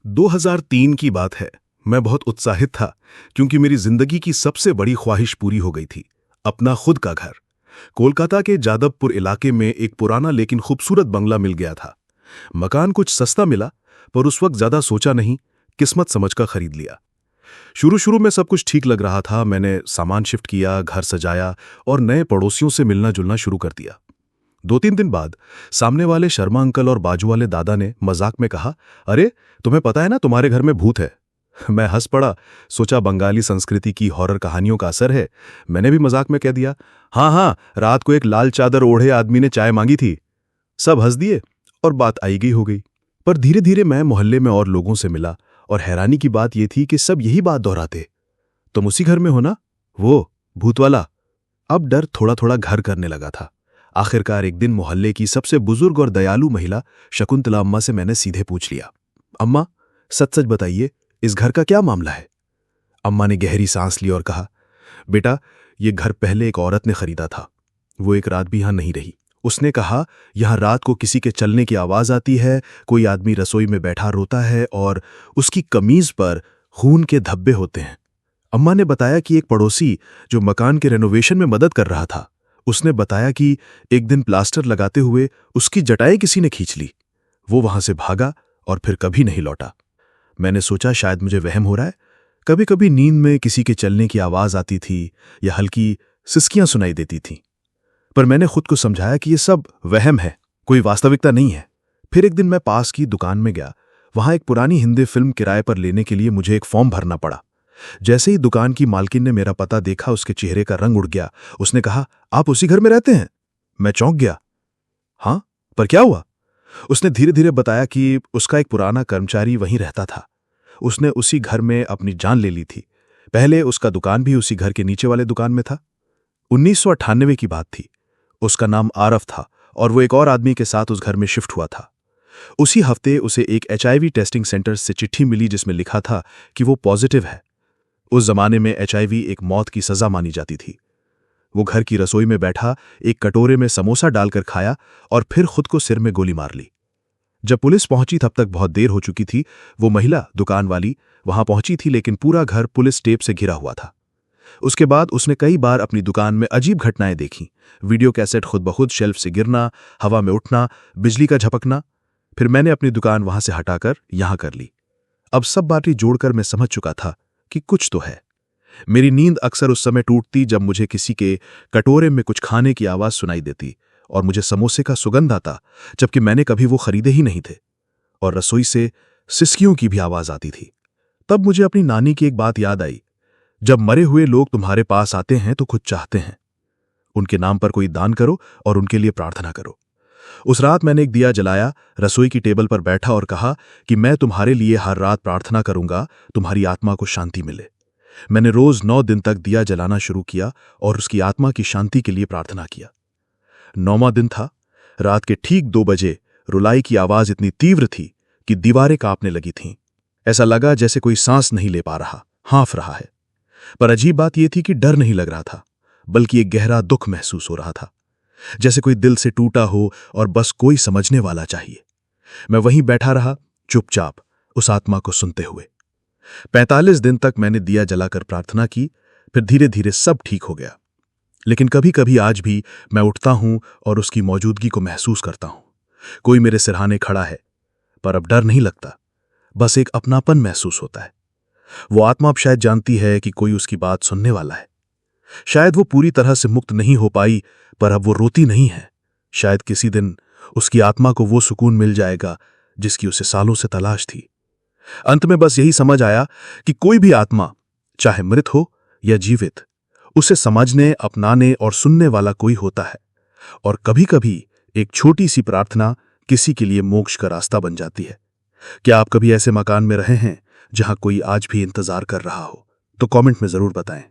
2003 की बात है। मैं बहुत उत्साहित था क्योंकि मेरी जिंदगी की सबसे बड़ी ख्वाहिश पूरी हो गई थी, अपना खुद का घर। कोलकाता के जादवपुर इलाके में एक पुराना लेकिन खूबसूरत बंगला मिल गया था। मकान कुछ सस्ता मिला, पर उस वक्त ज्यादा सोचा नहीं, किस्मत समझकर खरीद लिया। शुरू शुरू में सब कुछ ठीक लग रहा था। मैंने सामान शिफ्ट किया, घर सजाया और नए पड़ोसियों से मिलना जुलना शुरू कर दिया। 2-3 दिन बाद सामने वाले शर्मा अंकल और बाजू वाले दादा ने मजाक में कहा, अरे तुम्हें पता है ना, तुम्हारे घर में भूत है। मैं हंस पड़ा, सोचा बंगाली संस्कृति की हॉरर कहानियों का असर है। मैंने भी मजाक में कह दिया, हाँ हाँ, रात को एक लाल चादर ओढ़े आदमी ने चाय मांगी थी। सब हंस दिए और बात आई गई हो गई। पर धीरे धीरे मैं मोहल्ले में और लोगों से मिला और हैरानी की बात यह थी कि सब यही बात दोहराते, तुम उसी घर में हो ना, वो भूत वाला। अब डर थोड़ा थोड़ा घर करने लगा था। आखिरकार एक दिन मोहल्ले की सबसे बुजुर्ग और दयालु महिला शकुंतला अम्मा से मैंने सीधे पूछ लिया, अम्मा सच सच बताइए, इस घर का क्या मामला है। अम्मा ने गहरी सांस ली और कहा, बेटा ये घर पहले एक औरत ने खरीदा था। वो एक रात भी यहां नहीं रही। उसने कहा, यहां रात को किसी के चलने की आवाज आती है, कोई आदमी रसोई में बैठा रोता है और उसकी कमीज पर खून के धब्बे होते हैं। अम्मा ने बताया कि एक पड़ोसी जो मकान के रेनोवेशन में मदद कर रहा था, उसने बताया कि एक दिन प्लास्टर लगाते हुए उसकी जटाएं किसी ने खींच ली। वो वहां से भागा और फिर कभी नहीं लौटा। मैंने सोचा शायद मुझे वहम हो रहा है। कभी कभी नींद में किसी के चलने की आवाज आती थी या हल्की सिसकियां सुनाई देती थीं। पर मैंने खुद को समझाया कि ये सब वहम है, कोई वास्तविकता नहीं है। फिर एक दिन मैं पास की दुकान में गया। वहां एक पुरानी हिंदी फिल्म किराए पर लेने के लिए मुझे एक फॉर्म भरना पड़ा। जैसे ही दुकान की मालकिन ने मेरा पता देखा, उसके चेहरे का रंग उड़ गया। उसने कहा, आप उसी घर में रहते हैं? मैं चौंक गया। हाँ, पर क्या हुआ? उसने धीरे धीरे बताया कि उसका एक पुराना कर्मचारी वहीं रहता था। उसने उसी घर में अपनी जान ले ली थी। पहले उसका दुकान भी उसी घर के नीचे वाले दुकान में था। 1998 की बात थी। उसका नाम आरफ था और वो एक और आदमी के साथ उस घर में शिफ्ट हुआ था। उसी हफ्ते उसे एक HIV टेस्टिंग सेंटर से चिट्ठी मिली जिसमें लिखा था कि वो पॉजिटिव है। उस जमाने में HIV एक मौत की सजा मानी जाती थी। वो घर की रसोई में बैठा एक कटोरे में समोसा डालकर खाया और फिर खुद को सिर में गोली मार ली। जब पुलिस पहुंची तब तक बहुत देर हो चुकी थी। वो महिला दुकान वाली वहां पहुंची थी, लेकिन पूरा घर पुलिस टेप से घिरा हुआ था। उसके बाद उसने कई बार अपनी दुकान में अजीब घटनाएं देखीं। वीडियो कैसेट खुद ब खुद शेल्फ से गिरना, हवा में उठना, बिजली का झपकना। फिर मैंने अपनी दुकान वहां से हटाकर यहां कर ली। अब सब बातें जोड़कर मैं समझ चुका था कि कुछ तो है। मेरी नींद अक्सर उस समय टूटती जब मुझे किसी के कटोरे में कुछ खाने की आवाज सुनाई देती और मुझे समोसे का सुगंध आता, जबकि मैंने कभी वो खरीदे ही नहीं थे। और रसोई से सिसकियों की भी आवाज आती थी। तब मुझे अपनी नानी की एक बात याद आई, जब मरे हुए लोग तुम्हारे पास आते हैं तो खुद चाहते हैं उनके नाम पर कोई दान करो और उनके लिए प्रार्थना करो। उस रात मैंने एक दिया जलाया, रसोई की टेबल पर बैठा और कहा कि मैं तुम्हारे लिए हर रात प्रार्थना करूंगा, तुम्हारी आत्मा को शांति मिले। मैंने रोज 9 दिन तक दिया जलाना शुरू किया और उसकी आत्मा की शांति के लिए प्रार्थना किया। 9वां दिन था। रात के ठीक 2 बजे रुलाई की आवाज इतनी तीव्र थी कि दीवारें कांपने लगी थीं। ऐसा लगा जैसे कोई सांस नहीं ले पा रहा, हाँफ रहा है। पर अजीब बात यह थी कि डर नहीं लग रहा था, बल्कि एक गहरा दुख महसूस हो रहा था, जैसे कोई दिल से टूटा हो और बस कोई समझने वाला चाहिए। मैं वहीं बैठा रहा, चुपचाप, उस आत्मा को सुनते हुए। 45 दिन तक मैंने दिया जलाकर प्रार्थना की। फिर धीरे धीरे सब ठीक हो गया। लेकिन कभी कभी आज भी मैं उठता हूं और उसकी मौजूदगी को महसूस करता हूं। कोई मेरे सिरहाने खड़ा है, पर अब डर नहीं लगता, बस एक अपनापन महसूस होता है। वो आत्मा अब शायद जानती है कि कोई उसकी बात सुनने वाला है। शायद वो पूरी तरह से मुक्त नहीं हो पाई, पर अब वो रोती नहीं है। शायद किसी दिन उसकी आत्मा को वो सुकून मिल जाएगा जिसकी उसे सालों से तलाश थी। अंत में बस यही समझ आया कि कोई भी आत्मा, चाहे मृत हो या जीवित, उसे समझने, अपनाने और सुनने वाला कोई होता है। और कभी कभी एक छोटी सी प्रार्थना किसी के लिए मोक्ष का रास्ता बन जाती है। क्या आप कभी ऐसे मकान में रहे हैं जहां कोई आज भी इंतजार कर रहा हो? तो कमेंट में जरूर बताएं।